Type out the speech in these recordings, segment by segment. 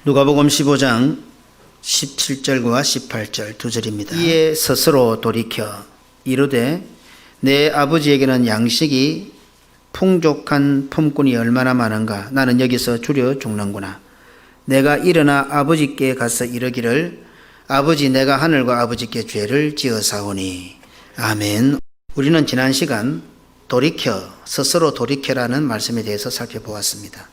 누가복음 15장 17절과 18절 두 절입니다. 이에 스스로 돌이켜 이르되 내 아버지에게는 양식이 풍족한 품꾼이 얼마나 많은가. 나는 여기서 줄여 죽는구나. 내가 일어나 아버지께 가서 이르기를 아버지, 내가 하늘과 아버지께 죄를 지어사오니. 아멘. 우리는 지난 시간 돌이켜, 스스로 돌이켜라는 말씀에 대해서 살펴보았습니다.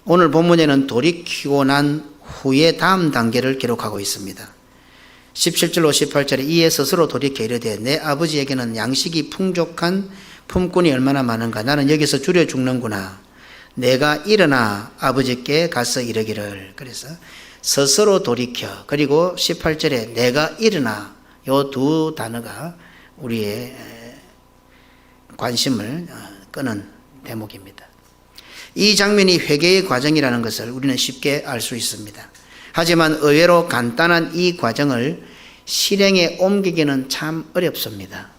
오늘 본문에는 돌이키고 난 후에 다음 단계를 기록하고 있습니다. 17절로 18절에 이에 스스로 돌이켜 이르되 내 아버지에게는 양식이 풍족한 품꾼이 얼마나 많은가. 나는 여기서 줄여 죽는구나. 내가 일어나 아버지께 가서 이르기를. 그래서 스스로 돌이켜, 그리고 18절에 내가 일어나, 요 두 단어가 우리의 관심을 끄는 대목입니다. 이 장면이 회개의 과정이라는 것을 우리는 쉽게 알 수 있습니다. 하지만 의외로 간단한 이 과정을 실행에 옮기기는 참 어렵습니다.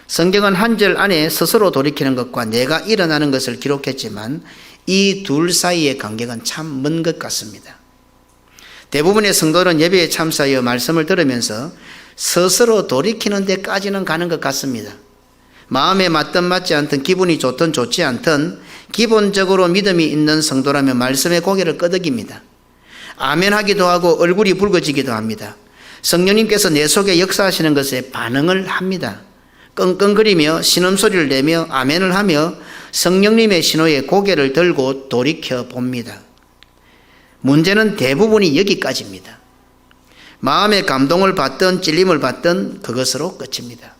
성경은 한 절 안에 스스로 돌이키는 것과 내가 일어나는 것을 기록했지만 이 둘 사이의 간격은 참 먼 것 같습니다. 대부분의 성도는 예배에 참석하여 말씀을 들으면서 스스로 돌이키는 데까지는 가는 것 같습니다. 마음에 맞든 맞지 않든, 기분이 좋든 좋지 않든 기본적으로 믿음이 있는 성도라면 말씀의 고개를 끄덕입니다. 아멘하기도 하고 얼굴이 붉어지기도 합니다. 성령님께서 내 속에 역사하시는 것에 반응을 합니다. 끙끙거리며 신음소리를 내며 아멘을 하며 성령님의 신호에 고개를 들고 돌이켜 봅니다. 문제는 대부분이 여기까지입니다. 마음의 감동을 받든 찔림을 받든 그것으로 끝입니다.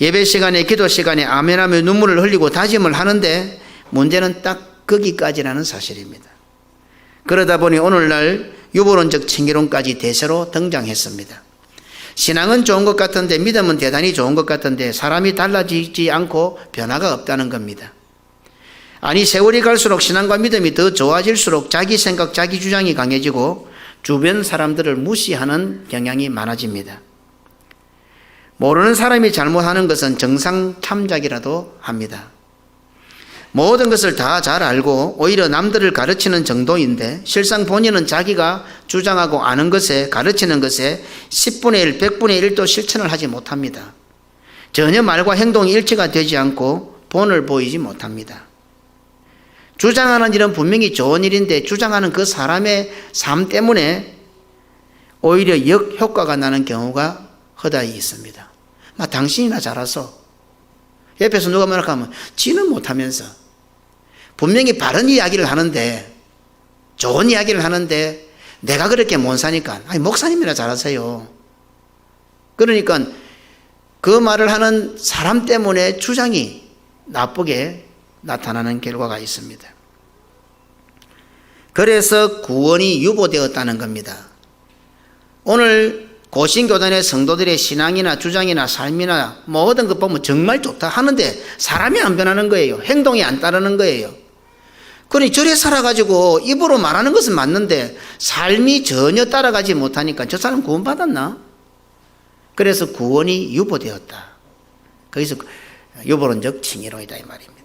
예배 시간에, 기도 시간에 아멘하며 눈물을 흘리고 다짐을 하는데 문제는 딱 거기까지라는 사실입니다. 그러다 보니 오늘날 유보론적 칭의론까지 대세로 등장했습니다. 신앙은 좋은 것 같은데, 믿음은 대단히 좋은 것 같은데 사람이 달라지지 않고 변화가 없다는 겁니다. 아니, 세월이 갈수록 신앙과 믿음이 더 좋아질수록 자기 생각, 자기 주장이 강해지고 주변 사람들을 무시하는 경향이 많아집니다. 모르는 사람이 잘못하는 것은 정상 참작이라도 합니다. 모든 것을 다 잘 알고 오히려 남들을 가르치는 정도인데 실상 본인은 자기가 주장하고 아는 것에, 가르치는 것에 10분의 1, 100분의 1도 실천을 하지 못합니다. 전혀 말과 행동이 일치가 되지 않고 본을 보이지 못합니다. 주장하는 일은 분명히 좋은 일인데 주장하는 그 사람의 삶 때문에 오히려 역효과가 나는 경우가 허다히 있습니다. 당신이나 잘해서 옆에서 누가 뭐라 하면 지는 못하면서 분명히 바른 이야기를 하는데, 좋은 이야기를 하는데 내가 그렇게 못 사니까 아니, 목사님이나 잘하세요. 그러니까 그 말을 하는 사람 때문에 주장이 나쁘게 나타나는 결과가 있습니다. 그래서 구원이 유보되었다는 겁니다. 오늘 고신교단의 성도들의 신앙이나 주장이나 삶이나 모든 것 보면 정말 좋다 하는데 사람이 안 변하는 거예요. 행동이 안 따르는 거예요. 그러니 저래 살아가지고 입으로 말하는 것은 맞는데 삶이 전혀 따라가지 못하니까 저 사람 구원받았나? 그래서 구원이 유보되었다. 거기서 유보론적 칭의론이다 이 말입니다.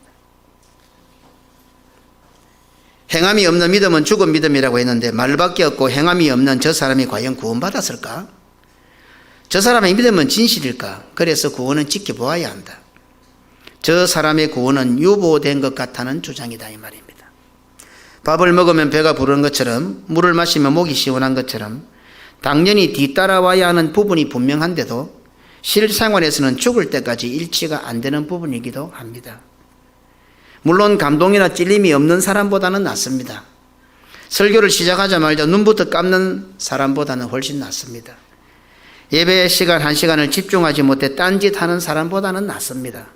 행함이 없는 믿음은 죽은 믿음이라고 했는데 말밖에 없고 행함이 없는 저 사람이 과연 구원받았을까? 저 사람의 믿음은 진실일까? 그래서 구원은 지켜보아야 한다. 저 사람의 구원은 유보된 것 같다는 주장이다 이 말입니다. 밥을 먹으면 배가 부르는 것처럼, 물을 마시면 목이 시원한 것처럼 당연히 뒤따라와야 하는 부분이 분명한데도 실생활에서는 죽을 때까지 일치가 안 되는 부분이기도 합니다. 물론 감동이나 찔림이 없는 사람보다는 낫습니다. 설교를 시작하자마자 눈부터 감는 사람보다는 훨씬 낫습니다. 예배 시간 1시간을 집중하지 못해 딴짓하는 사람보다는 낫습니다.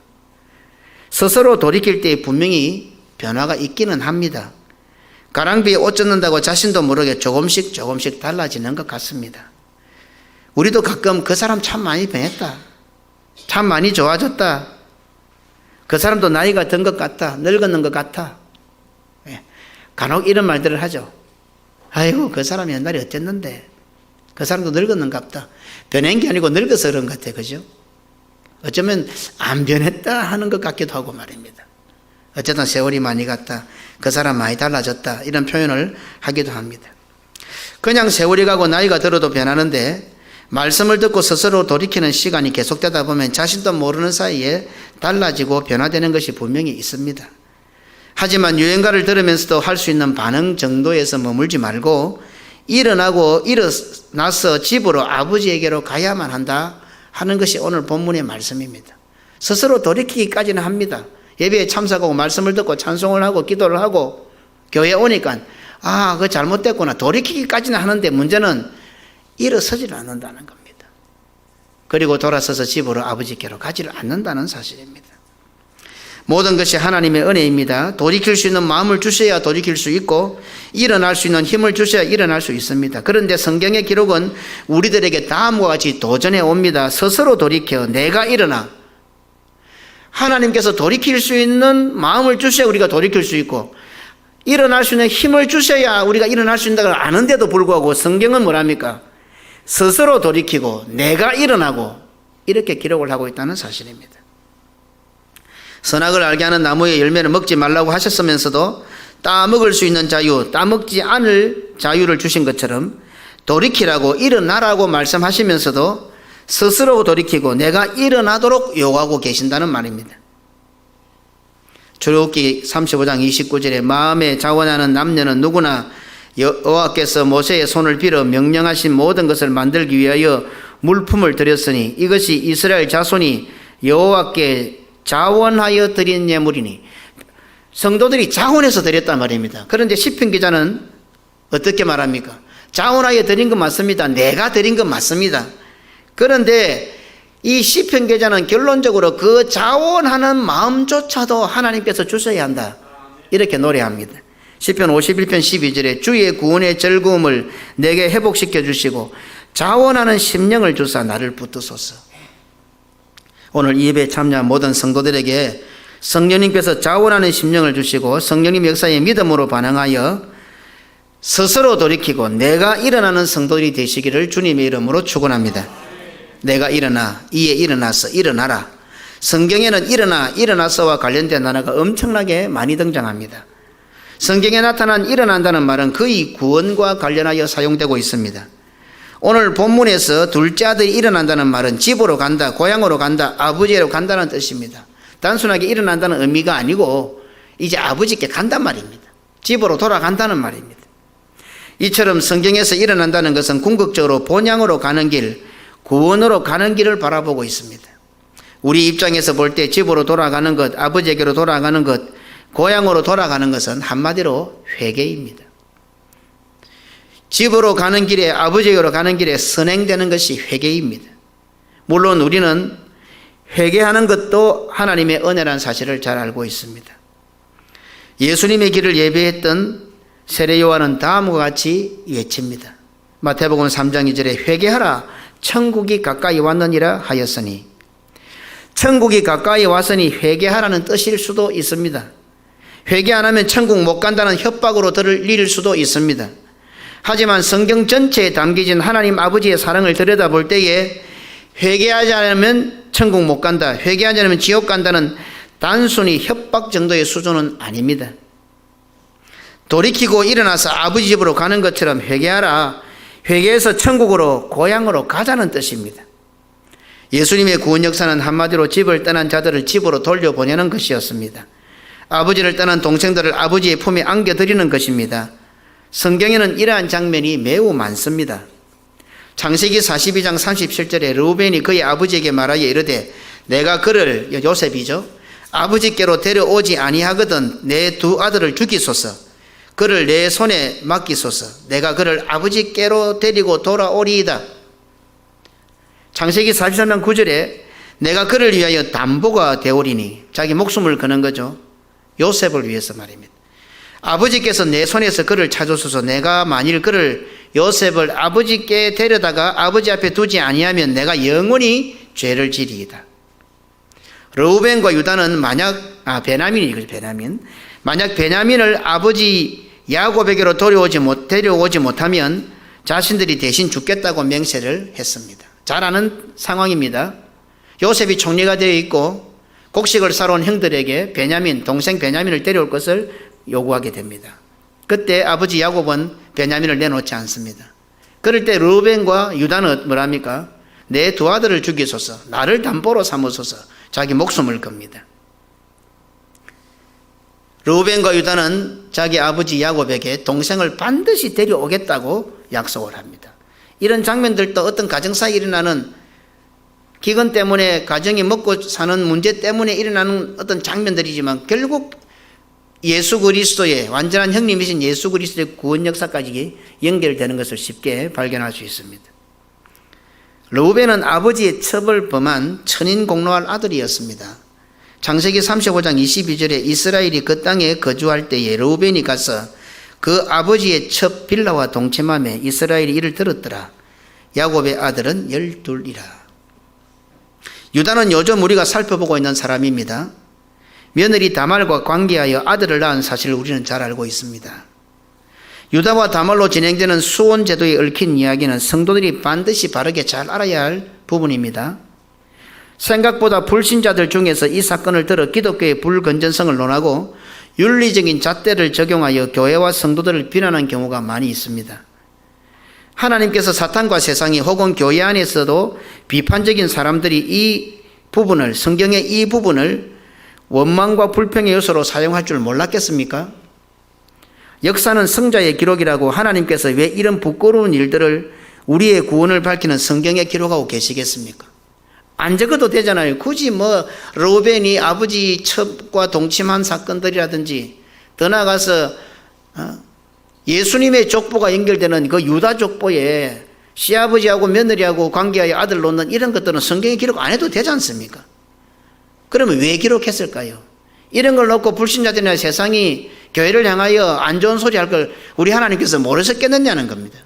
스스로 돌이킬 때 분명히 변화가 있기는 합니다. 가랑비에 옷 젖는다고 자신도 모르게 조금씩 달라지는 것 같습니다. 우리도 가끔 그 사람 참 많이 변했다, 참 많이 좋아졌다, 그 사람도 나이가 든 것 같다, 늙었는 것 같아, 간혹 이런 말들을 하죠. 아이고, 그 사람이 옛날에 어땠는데, 그 사람도 늙었는 것 같다. 변한 게 아니고 늙어서 그런 것 같아. 그죠? 어쩌면 안 변했다 하는 것 같기도 하고 말입니다. 어쨌든 세월이 많이 갔다. 그 사람 많이 달라졌다. 이런 표현을 하기도 합니다. 그냥 세월이 가고 나이가 들어도 변하는데 말씀을 듣고 스스로 돌이키는 시간이 계속되다 보면 자신도 모르는 사이에 달라지고 변화되는 것이 분명히 있습니다. 하지만 유행가를 들으면서도 할 수 있는 반응 정도에서 머물지 말고 일어나서 집으로 아버지에게로 가야만 한다 하는 것이 오늘 본문의 말씀입니다. 스스로 돌이키기까지는 합니다. 예배에 참석하고 말씀을 듣고 찬송을 하고 기도를 하고 교회에 오니까 그거 잘못됐구나 돌이키기까지는 하는데 문제는 일어서지를 않는다는 겁니다. 그리고 돌아서서 집으로 아버지께로 가지를 않는다는 사실입니다. 모든 것이 하나님의 은혜입니다. 돌이킬 수 있는 마음을 주셔야 돌이킬 수 있고 일어날 수 있는 힘을 주셔야 일어날 수 있습니다. 그런데 성경의 기록은 우리들에게 다음과 같이 도전해 옵니다. 스스로 돌이켜 내가 일어나. 하나님께서 돌이킬 수 있는 마음을 주셔야 우리가 돌이킬 수 있고 일어날 수 있는 힘을 주셔야 우리가 일어날 수 있다고 아는데도 불구하고 성경은 뭐랍니까? 스스로 돌이키고 내가 일어나고 이렇게 기록을 하고 있다는 사실입니다. 선악을 알게 하는 나무의 열매를 먹지 말라고 하셨으면서도 따먹을 수 있는 자유, 따먹지 않을 자유를 주신 것처럼 돌이키라고 일어나라고 말씀하시면서도 스스로 돌이키고 내가 일어나도록 요구하고 계신다는 말입니다. 출애굽기 35장 29절에 마음에 자원하는 남녀는 누구나 여호와께서 모세의 손을 빌어 명령하신 모든 것을 만들기 위하여 물품을 드렸으니 이것이 이스라엘 자손이 여호와께 자원하여 드린 예물이니 성도들이 자원해서 드렸단 말입니다. 그런데 시편 기자는 어떻게 말합니까? 자원하여 드린 건 맞습니다. 내가 드린 건 맞습니다. 그런데 이 시편 기자는 결론적으로 그 자원하는 마음조차도 하나님께서 주셔야 한다 이렇게 노래합니다. 시편 51편 12절에 주의 구원의 즐거움을 내게 회복시켜 주시고 자원하는 심령을 주사 나를 붙드소서. 오늘 이 예배에 참여한 모든 성도들에게 성령님께서 자원하는 심령을 주시고 성령님 역사에 믿음으로 반응하여 스스로 돌이키고 내가 일어나는 성도들이 되시기를 주님의 이름으로 축원합니다. 내가 일어나, 이에 일어나서 일어나라. 성경에는 일어나서와 관련된 단어가 엄청나게 많이 등장합니다. 성경에 나타난 일어난다는 말은 거의 구원과 관련하여 사용되고 있습니다. 오늘 본문에서 둘째 아들이 일어난다는 말은 집으로 간다, 고향으로 간다, 아버지로 간다는 뜻입니다. 단순하게 일어난다는 의미가 아니고 이제 아버지께 간단 말입니다. 집으로 돌아간다는 말입니다. 이처럼 성경에서 일어난다는 것은 궁극적으로 본향으로 가는 길, 구원으로 가는 길을 바라보고 있습니다. 우리 입장에서 볼 때 집으로 돌아가는 것, 아버지에게로 돌아가는 것, 고향으로 돌아가는 것은 한마디로 회개입니다. 집으로 가는 길에, 아버지에게로 가는 길에 선행되는 것이 회개입니다. 물론 우리는 회개하는 것도 하나님의 은혜라는 사실을 잘 알고 있습니다. 예수님의 길을 예배했던 세례 요한은 다음과 같이 외칩니다. 마태복음 3장 2절에 회개하라 천국이 가까이 왔느니라 하였으니, 천국이 가까이 왔으니 회개하라는 뜻일 수도 있습니다. 회개 안 하면 천국 못 간다는 협박으로 들릴 수도 있습니다. 하지만 성경 전체에 담겨진 하나님 아버지의 사랑을 들여다볼 때에 회개하지 않으면 천국 못 간다, 회개하지 않으면 지옥 간다는 단순히 협박 정도의 수준은 아닙니다. 돌이키고 일어나서 아버지 집으로 가는 것처럼 회개하라, 회개해서 천국으로, 고향으로 가자는 뜻입니다. 예수님의 구원 역사는 한마디로 집을 떠난 자들을 집으로 돌려보내는 것이었습니다. 아버지를 떠난 동생들을 아버지의 품에 안겨드리는 것입니다. 성경에는 이러한 장면이 매우 많습니다. 창세기 42장 37절에 르우벤이 그의 아버지에게 말하여 이르되 내가 그를, 요셉이죠, 아버지께로 데려오지 아니하거든 내 두 아들을 죽이소서, 그를 내 손에 맡기소서, 내가 그를 아버지께로 데리고 돌아오리이다. 창세기 43장 9절에 내가 그를 위하여 담보가 되오리니, 자기 목숨을 거는 거죠. 요셉을 위해서 말입니다. 아버지께서 내 손에서 그를 찾으소서, 내가 만일 그를, 요셉을 아버지께 데려다가 아버지 앞에 두지 아니하면 내가 영원히 죄를 지리이다. 르우벤과 유다는 만약 베냐민을 아버지 야곱에게로 데려오지 못하면 자신들이 대신 죽겠다고 맹세를 했습니다. 잘 아는 상황입니다. 요셉이 총리가 되어 있고 곡식을 사러 온 형들에게 동생 베냐민을 데려올 것을 요구하게 됩니다. 그때 아버지 야곱은 베냐민을 내놓지 않습니다. 그럴 때 르우벤과 유다는 뭐랍니까? 내 두 아들을 죽이소서, 나를 담보로 삼으소서, 자기 목숨을 겁니다. 르우벤과 유다는 자기 아버지 야곱에게 동생을 반드시 데려오겠다고 약속을 합니다. 이런 장면들도 어떤 가정사에 일어나는 기근 때문에 가정이 먹고 사는 문제 때문에 일어나는 어떤 장면들이지만 결국 예수 그리스도의 완전한 형님이신 예수 그리스도의 구원 역사까지 연결되는 것을 쉽게 발견할 수 있습니다. 르우벤은 아버지의 첩을 범한 천인공노할 아들이었습니다. 창세기 35장 22절에 이스라엘이 그 땅에 거주할 때에 르우벤이 가서 그 아버지의 첩 빌라와 동침하며 이스라엘이 이를 들었더라. 야곱의 아들은 12이라. 유다는 요즘 우리가 살펴보고 있는 사람입니다. 며느리 다말과 관계하여 아들을 낳은 사실을 우리는 잘 알고 있습니다. 유다와 다말로 진행되는 수혼 제도에 얽힌 이야기는 성도들이 반드시 바르게 잘 알아야 할 부분입니다. 생각보다 불신자들 중에서 이 사건을 들어 기독교의 불건전성을 논하고 윤리적인 잣대를 적용하여 교회와 성도들을 비난하는 경우가 많이 있습니다. 하나님께서 사탄과 세상이 혹은 교회 안에서도 비판적인 사람들이 이 부분을, 성경의 이 부분을 원망과 불평의 요소로 사용할 줄 몰랐겠습니까? 역사는 성자의 기록이라고 하나님께서 왜 이런 부끄러운 일들을 우리의 구원을 밝히는 성경에 기록하고 계시겠습니까? 안 적어도 되잖아요. 굳이 르우벤이 아버지 첩과 동침한 사건들이라든지 더 나아가서 예수님의 족보가 연결되는 그 유다 족보에 시아버지하고 며느리하고 관계하여 아들 놓는 이런 것들은 성경에 기록 안 해도 되지 않습니까? 그러면 왜 기록했을까요? 이런 걸 놓고 불신자들이나 세상이 교회를 향하여 안 좋은 소리 할 걸 우리 하나님께서 모르셨겠느냐는 겁니다.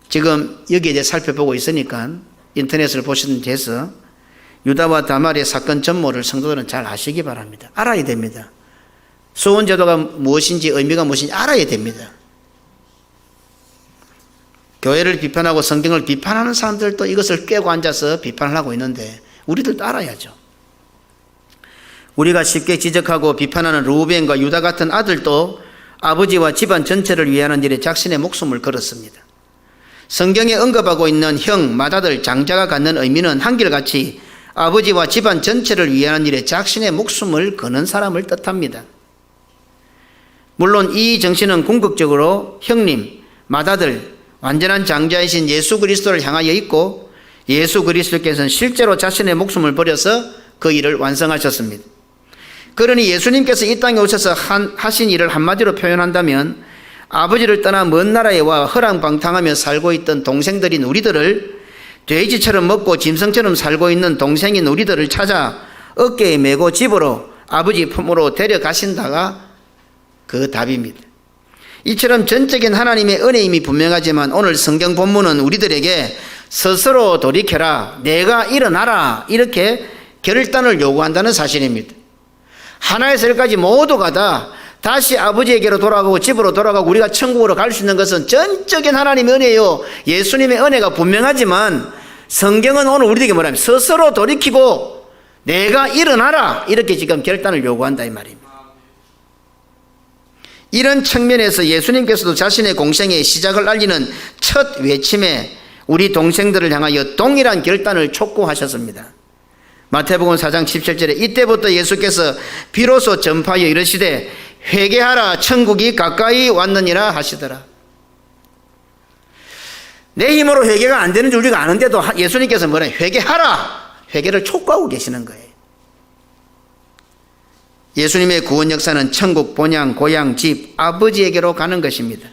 지금 여기에 대해 살펴보고 있으니까 인터넷을 보시면 돼서 유다와 다말의 사건 전모를 성도들은 잘 아시기 바랍니다. 알아야 됩니다. 수혼제도가 무엇인지 의미가 무엇인지 알아야 됩니다. 교회를 비판하고 성경을 비판하는 사람들도 이것을 꿰고 앉아서 비판을 하고 있는데 우리들도 알아야죠. 우리가 쉽게 지적하고 비판하는 르우벤과 유다 같은 아들도 아버지와 집안 전체를 위하는 일에 자신의 목숨을 걸었습니다. 성경에 언급하고 있는 형, 맏아들, 장자가 갖는 의미는 한결같이 아버지와 집안 전체를 위하는 일에 자신의 목숨을 거는 사람을 뜻합니다. 물론 이 정신은 궁극적으로 형님, 맏아들, 완전한 장자이신 예수 그리스도를 향하여 있고 예수 그리스도께서는 실제로 자신의 목숨을 버려서 그 일을 완성하셨습니다. 그러니 예수님께서 이 땅에 오셔서 하신 일을 한마디로 표현한다면 아버지를 떠나 먼 나라에 와 허랑방탕하며 살고 있던 동생들인 우리들을 돼지처럼 먹고 짐승처럼 살고 있는 동생인 우리들을 찾아 어깨에 메고 집으로 아버지 품으로 데려가신다가 그 답입니다. 이처럼 전적인 하나님의 은혜임이 분명하지만 오늘 성경 본문은 우리들에게 스스로 돌이켜라, 내가 일어나라 이렇게 결단을 요구한다는 사실입니다. 하나에서 열까지 모두가 다 다시 아버지에게로 돌아가고 집으로 돌아가고 우리가 천국으로 갈 수 있는 것은 전적인 하나님의 은혜요, 예수님의 은혜가 분명하지만 성경은 오늘 우리에게 뭐라면 스스로 돌이키고 내가 일어나라 이렇게 지금 결단을 요구한다 이 말입니다. 이런 측면에서 예수님께서도 자신의 공생의 시작을 알리는 첫 외침에 우리 동생들을 향하여 동일한 결단을 촉구하셨습니다. 마태복음 4장 17절에 이때부터 예수께서 비로소 전파하여 이르시되 회개하라, 천국이 가까이 왔느니라 하시더라. 내 힘으로 회개가 안 되는 줄 우리가 아는데도 예수님께서 뭐래? 회개하라, 회개를 촉구하고 계시는 거예요. 예수님의 구원 역사는 천국, 본향, 고향, 집, 아버지에게로 가는 것입니다.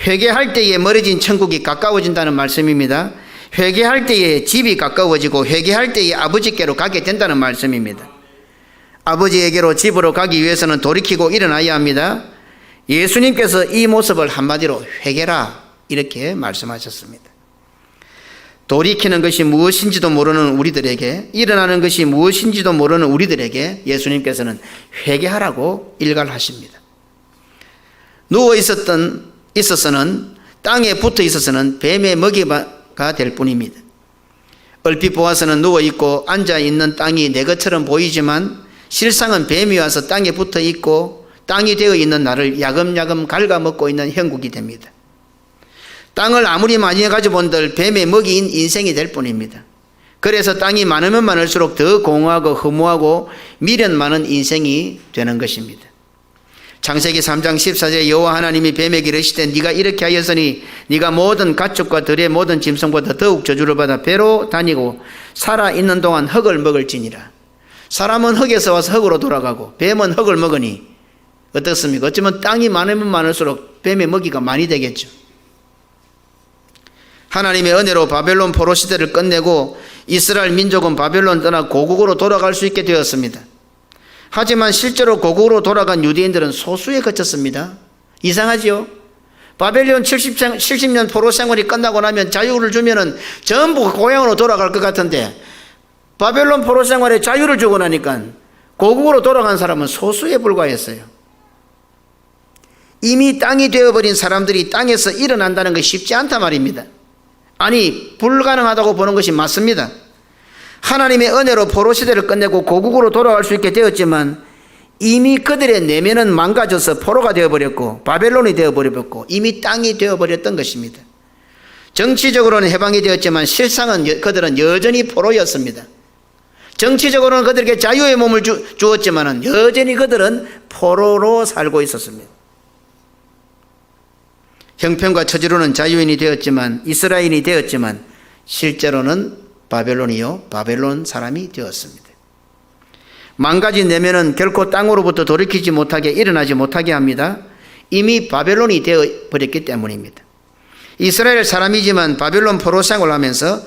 회개할 때에 멀어진 천국이 가까워진다는 말씀입니다. 회개할 때에 집이 가까워지고 회개할 때에 아버지께로 가게 된다는 말씀입니다. 아버지에게로 집으로 가기 위해서는 돌이키고 일어나야 합니다. 예수님께서 이 모습을 한마디로 회개라 이렇게 말씀하셨습니다. 돌이키는 것이 무엇인지도 모르는 우리들에게, 일어나는 것이 무엇인지도 모르는 우리들에게 예수님께서는 회개하라고 일갈하십니다. 누워 있어서는 땅에 붙어 있어서는 뱀의 먹이가 될 뿐입니다. 얼핏 보아서는 누워있고 앉아있는 땅이 내 것처럼 보이지만 실상은 뱀이 와서 땅에 붙어 있고 땅이 되어 있는 나를 야금야금 갉아먹고 있는 형국이 됩니다. 땅을 아무리 많이 가져본들 뱀의 먹이인 인생이 될 뿐입니다. 그래서 땅이 많으면 많을수록 더 공허하고 허무하고 미련 많은 인생이 되는 것입니다. 창세기 3장 14절에 여호와 하나님이 뱀에게 이르시되 네가 이렇게 하였으니 네가 모든 가축과 들의 모든 짐승보다 더욱 저주를 받아 배로 다니고 살아있는 동안 흙을 먹을지니라. 사람은 흙에서 와서 흙으로 돌아가고 뱀은 흙을 먹으니 어떻습니까? 어쩌면 땅이 많으면 많을수록 뱀의 먹이가 많이 되겠죠. 하나님의 은혜로 바벨론 포로 시대를 끝내고 이스라엘 민족은 바벨론 떠나 고국으로 돌아갈 수 있게 되었습니다. 하지만 실제로 고국으로 돌아간 유대인들은 소수에 그쳤습니다. 이상하지요? 바벨론 70년 포로 생활이 끝나고 나면 자유를 주면은 전부 고향으로 돌아갈 것 같은데 바벨론 포로 생활에 자유를 주고 나니까 고국으로 돌아간 사람은 소수에 불과했어요. 이미 땅이 되어버린 사람들이 땅에서 일어난다는 것이 쉽지 않단 말입니다. 아니, 불가능하다고 보는 것이 맞습니다. 하나님의 은혜로 포로 시대를 끝내고 고국으로 돌아갈 수 있게 되었지만 이미 그들의 내면은 망가져서 포로가 되어버렸고 바벨론이 되어버렸고 이미 땅이 되어버렸던 것입니다. 정치적으로는 해방이 되었지만 실상은 그들은 여전히 포로였습니다. 정치적으로는 그들에게 자유의 몸을 주었지만 여전히 그들은 포로로 살고 있었습니다. 형편과 처지로는 자유인이 되었지만 이스라엘이 되었지만 실제로는 바벨론이요 바벨론 사람이 되었습니다. 망가진 내면은 결코 땅으로부터 돌이키지 못하게 일어나지 못하게 합니다. 이미 바벨론이 되어버렸기 때문입니다. 이스라엘 사람이지만 바벨론 포로 생활을 하면서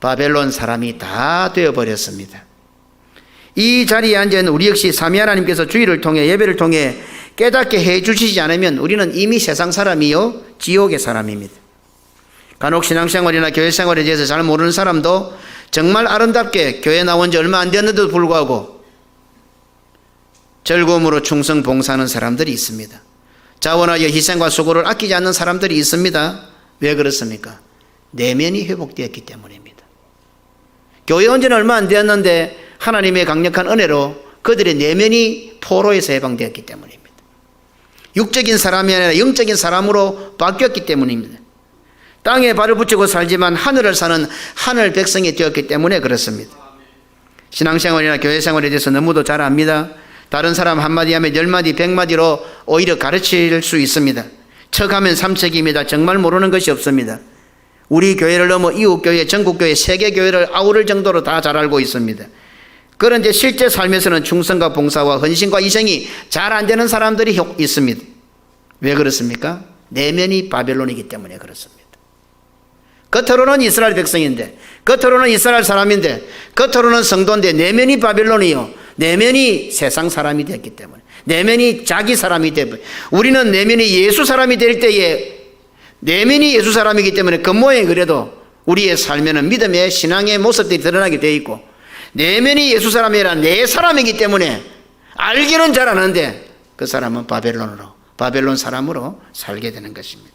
바벨론 사람이 다 되어버렸습니다. 이 자리에 앉아있는 우리 역시 삼위 하나님께서 주일을 통해 예배를 통해 깨닫게 해주시지 않으면 우리는 이미 세상 사람이요 지옥의 사람입니다. 간혹 신앙생활이나 교회생활에 대해서 잘 모르는 사람도 정말 아름답게 교회 나온 지 얼마 안 되었는데도 불구하고 즐거움으로 충성 봉사하는 사람들이 있습니다. 자원하여 희생과 수고를 아끼지 않는 사람들이 있습니다. 왜 그렇습니까? 내면이 회복되었기 때문입니다. 교회 온 지는 얼마 안 되었는데 하나님의 강력한 은혜로 그들의 내면이 포로에서 해방되었기 때문입니다. 육적인 사람이 아니라 영적인 사람으로 바뀌었기 때문입니다. 땅에 발을 붙이고 살지만 하늘을 사는 하늘 백성이 되었기 때문에 그렇습니다. 신앙생활이나 교회생활에 대해서 너무도 잘 압니다. 다른 사람 한마디 하면 10마디 100마디로 오히려 가르칠 수 있습니다. 척하면 삼척입니다. 정말 모르는 것이 없습니다. 우리 교회를 넘어 이웃교회, 전국교회, 세계교회를 아우를 정도로 다 잘 알고 있습니다. 그런데 실제 삶에서는 충성과 봉사와 헌신과 희생이 잘 안 되는 사람들이 있습니다. 왜 그렇습니까? 내면이 바벨론이기 때문에 그렇습니다. 겉으로는 이스라엘 백성인데, 겉으로는 이스라엘 사람인데, 겉으로는 성도인데 내면이 바벨론이요 내면이 세상 사람이 됐기 때문에, 내면이 자기 사람이 되고, 우리는 내면이 예수 사람이 될 때에 내면이 예수 사람이기 때문에 겉모양이 그래도 우리의 삶에는 믿음의 신앙의 모습들이 드러나게 되어 있고, 내면이 예수 사람이 아니라 내 사람이기 때문에 알기는 잘 아는데 그 사람은 바벨론 사람으로 살게 되는 것입니다.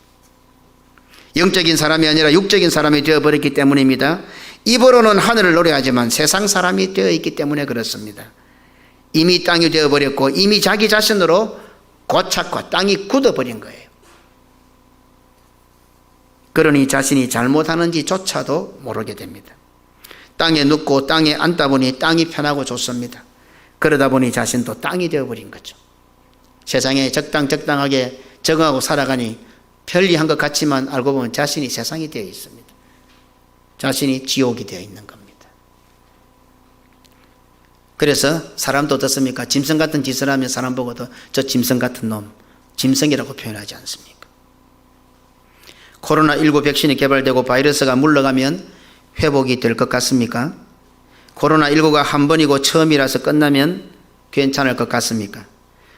영적인 사람이 아니라 육적인 사람이 되어버렸기 때문입니다. 입으로는 하늘을 노래하지만 세상 사람이 되어 있기 때문에 그렇습니다. 이미 땅이 되어버렸고 이미 자기 자신으로 고착과 땅이 굳어버린 거예요. 그러니 자신이 잘못하는지조차도 모르게 됩니다. 땅에 눕고 땅에 앉다 보니 땅이 편하고 좋습니다. 그러다 보니 자신도 땅이 되어버린 거죠. 세상에 적당하게 적응하고 살아가니 편리한 것 같지만 알고 보면 자신이 세상이 되어 있습니다. 자신이 지옥이 되어 있는 겁니다. 그래서 사람도 어떻습니까? 짐승 같은 짓을 하면 사람 보고도 저 짐승 같은 놈, 짐승이라고 표현하지 않습니까? 코로나19 백신이 개발되고 바이러스가 물러가면 회복이 될 것 같습니까? 코로나19가 한 번이고 처음이라서 끝나면 괜찮을 것 같습니까?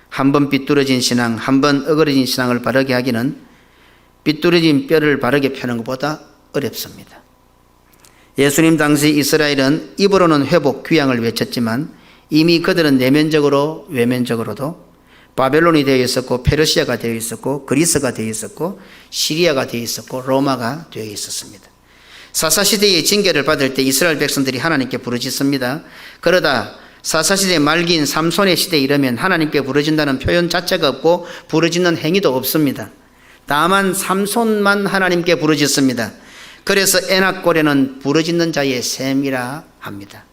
한 번 삐뚤어진 신앙, 한 번 어그러진 신앙을 바르게 하기는 삐뚤어진 뼈를 바르게 펴는 것보다 어렵습니다. 예수님 당시 이스라엘은 입으로는 회복, 귀향을 외쳤지만 이미 그들은 내면적으로 외면적으로도 바벨론이 되어 있었고 페르시아가 되어 있었고 그리스가 되어 있었고 시리아가 되어 있었고 로마가 되어 있었습니다. 사사시대의 징계를 받을 때 이스라엘 백성들이 하나님께 부르짖습니다. 그러다 사사시대 말기인 삼손의 시대에 이르면 하나님께 부르짖는다는 표현 자체가 없고 부르짖는 행위도 없습니다. 다만 삼손만 하나님께 부르짖습니다. 그래서 에낙골에는 부르짖는 자의 셈이라 합니다.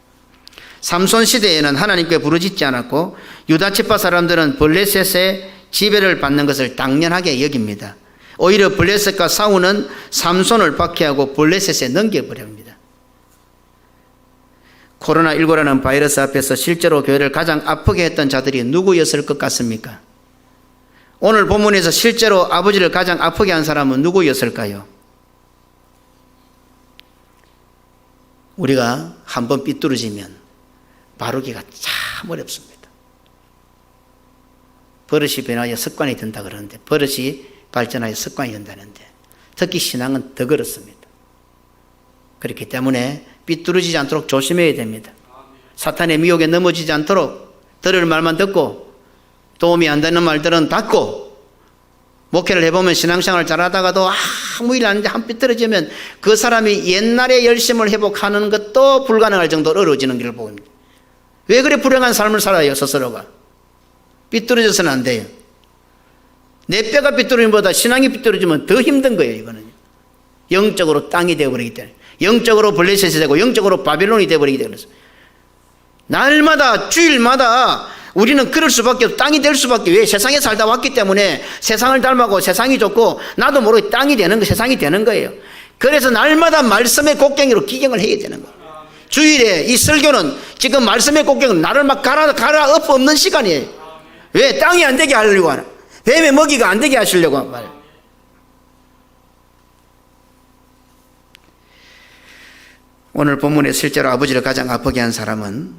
삼손 시대에는 하나님께 부르짖지 않았고 유다 지파 사람들은 블레셋의 지배를 받는 것을 당연하게 여깁니다. 오히려 블레셋과 싸우는 삼손을 박해하고 블레셋에 넘겨버립니다. 코로나19라는 바이러스 앞에서 실제로 교회를 가장 아프게 했던 자들이 누구였을 것 같습니까? 오늘 본문에서 실제로 아버지를 가장 아프게 한 사람은 누구였을까요? 우리가 한번 삐뚤어지면 바르기가 참 어렵습니다. 버릇이 변하여 습관이 된다 그러는데 버릇이 발전하여 습관이 된다는데 특히 신앙은 더 그렇습니다. 그렇기 때문에 삐뚤어지지 않도록 조심해야 됩니다. 사탄의 미혹에 넘어지지 않도록 들을 말만 듣고 도움이 안 되는 말들은 닫고 목회를 해보면 신앙생활을 잘하다가도 아무 일 안 하는데 한 삐뚤어지면 그 사람이 옛날의 열심을 회복하는 것도 불가능할 정도로 어려워지는 길을 보입니다. 왜 그래 불행한 삶을 살아요 스스로가? 삐뚤어져서는 안 돼요. 내 뼈가 삐뚤어짐보다 신앙이 삐뚤어지면 더 힘든 거예요. 이거는 영적으로 땅이 되어버리기 때문에 영적으로 블레셋이 되고 영적으로 바빌론이 되어버리기 때문에 날마다 주일마다 우리는 그럴 수밖에 없고 땅이 될 수밖에. 왜? 세상에 살다 왔기 때문에 세상을 닮아고 세상이 좋고 나도 모르게 땅이 되는 거 세상이 되는 거예요. 그래서 날마다 말씀의 곡괭이로 기경을 해야 되는 거예요. 주일에 이 설교는 지금 말씀의 곡괭이는 나를 막 갈아 엎는 시간이에요. 왜? 땅이 안 되게 하려고 하나? 뱀의 먹이가 안 되게 하시려고 말. 오늘 본문에 실제로 아버지를 가장 아프게 한 사람은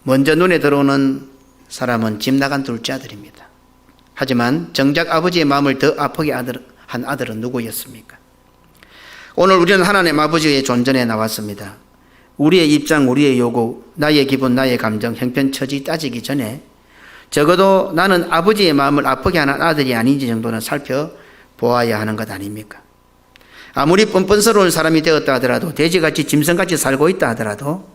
먼저 눈에 들어오는 사람은 집 나간 둘째 아들입니다. 하지만 정작 아버지의 마음을 더 아프게 한 아들은 누구였습니까? 오늘 우리는 하나님 아버지의 존전에 나왔습니다. 우리의 입장, 우리의 요구, 나의 기분, 나의 감정, 형편, 처지 따지기 전에 적어도 나는 아버지의 마음을 아프게 하는 아들이 아닌지 정도는 살펴보아야 하는 것 아닙니까? 아무리 뻔뻔스러운 사람이 되었다 하더라도 돼지같이 짐승같이 살고 있다 하더라도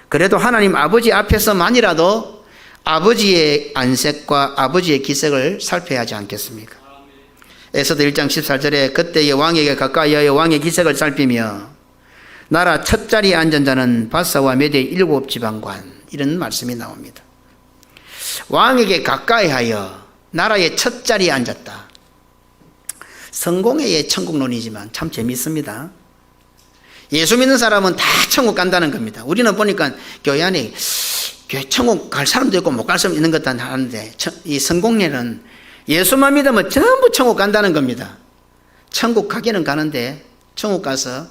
그래도 하나님 아버지 앞에서만이라도 아버지의 안색과 아버지의 기색을 살펴야 하지 않겠습니까? 에스더 1장 14절에 그때의 왕에게 가까이하여 왕의 기색을 살피며 나라 첫 자리에 앉은 자는 바사와 메대의 7지방관 이런 말씀이 나옵니다. 왕에게 가까이하여 나라의 첫 자리에 앉았다. 성공회의 천국론이지만 참 재밌습니다. 예수 믿는 사람은 다 천국 간다는 겁니다. 우리는 보니까 교회 안에 천국 갈 사람도 있고 못 갈 사람도 있는 것도 하는데 이 성공회는 예수만 믿으면 전부 천국 간다는 겁니다. 천국 가기는 가는데 천국 가서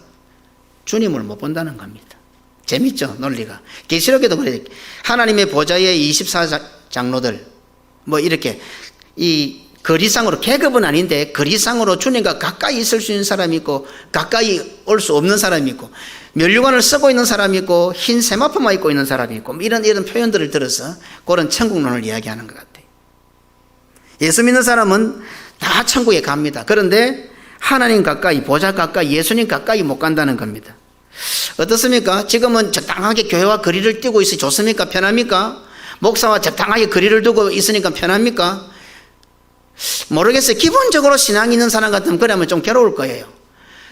주님을 못 본다는 겁니다. 재밌죠 논리가. 계시록에도 그래요. 하나님의 보좌의 24장로들 뭐 이렇게 이 거리상으로 계급은 아닌데 거리상으로 주님과 가까이 있을 수 있는 사람이 있고 가까이 올 수 없는 사람이 있고 면류관을 쓰고 있는 사람이 있고 흰 세마포만 입고 있는 사람이 있고 이런 표현들을 들어서 그런 천국론을 이야기하는 것 같아요. 예수 믿는 사람은 다 천국에 갑니다. 그런데 하나님 가까이 보좌 가까이 예수님 가까이 못 간다는 겁니다. 어떻습니까? 지금은 적당하게 교회와 거리를 두고 있으니 좋습니까? 편합니까? 목사와 적당하게 거리를 두고 있으니까 편합니까? 모르겠어요. 기본적으로 신앙이 있는 사람 같으면 그러면 좀 괴로울 거예요.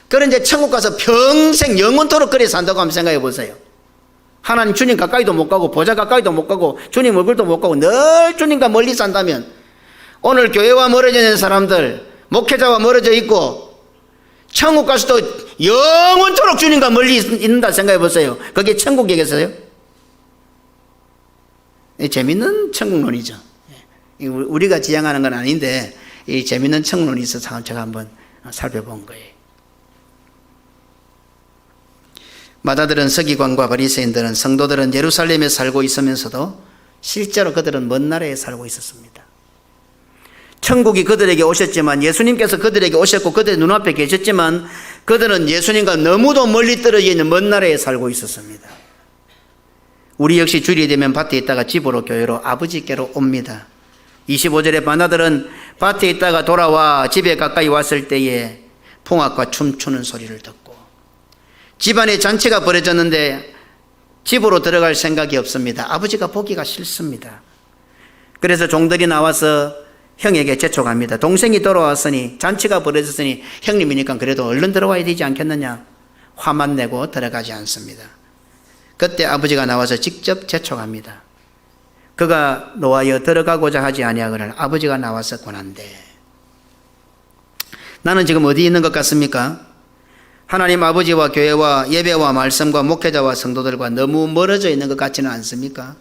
그런데 천국 가서 평생 영원토록 그래 산다고 한번 생각해 보세요. 하나님 주님 가까이도 못 가고 보좌 가까이도 못 가고 주님 얼굴도 못 가고 늘 주님과 멀리 산다면 오늘 교회와 멀어져 있는 사람들 목회자와 멀어져 있고 천국 가서도 영원토록 주님과 멀리 있는다 생각해 보세요. 그게 천국이겠어요? 재밌는 천국론이죠. 우리가 지향하는 건 아닌데 이 재밌는 천국론이 있어서 제가 한번 살펴본 거예요. 마다들은 서기관과 바리새인들은 성도들은 예루살렘에 살고 있으면서도 실제로 그들은 먼 나라에 살고 있었습니다. 천국이 그들에게 오셨지만 예수님께서 그들에게 오셨고 그들의 눈앞에 계셨지만 그들은 예수님과 너무도 멀리 떨어져 있는 먼 나라에 살고 있었습니다. 우리 역시 주일이 되면 밭에 있다가 집으로 교회로 아버지께로 옵니다. 25절에 바나들은 밭에 있다가 돌아와 집에 가까이 왔을 때에 풍악과 춤추는 소리를 듣고 집안의 잔치가 벌어졌는데 집으로 들어갈 생각이 없습니다. 아버지가 보기가 싫습니다. 그래서 종들이 나와서 형에게 재촉합니다. 동생이 돌아왔으니 잔치가 벌어졌으니 형님이니까 그래도 얼른 들어와야 되지 않겠느냐. 화만 내고 들어가지 않습니다. 그때 아버지가 나와서 직접 재촉합니다. 그가 노하여 들어가고자 하지 아니하거늘 아버지가 나와서 권한대. 나는 지금 어디 있는 것 같습니까? 하나님 아버지와 교회와 예배와 말씀과 목회자와 성도들과 너무 멀어져 있는 것 같지는 않습니까?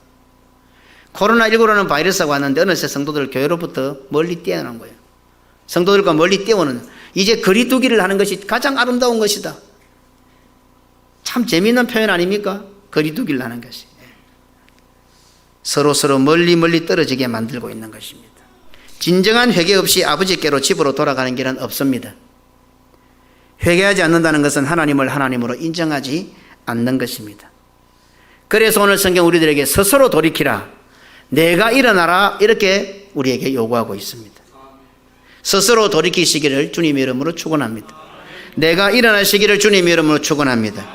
코로나19라는 바이러스가 왔는데 어느새 성도들 교회로부터 멀리 떼어놓은 거예요. 성도들과 멀리 떼어오는, 이제 거리 두기를 하는 것이 가장 아름다운 것이다. 참 재미있는 표현 아닙니까? 거리 두기를 하는 것이. 서로 멀리 떨어지게 만들고 있는 것입니다. 진정한 회개 없이 아버지께로 집으로 돌아가는 길은 없습니다. 회개하지 않는다는 것은 하나님을 하나님으로 인정하지 않는 것입니다. 그래서 오늘 성경 우리들에게 스스로 돌이키라, 내가 일어나라, 이렇게 우리에게 요구하고 있습니다. 스스로 돌이키시기를 주님의 이름으로 축원합니다. 내가 일어나시기를 주님의 이름으로 축원합니다.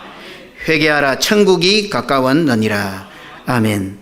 회개하라, 천국이 가까웠느니라. 아멘.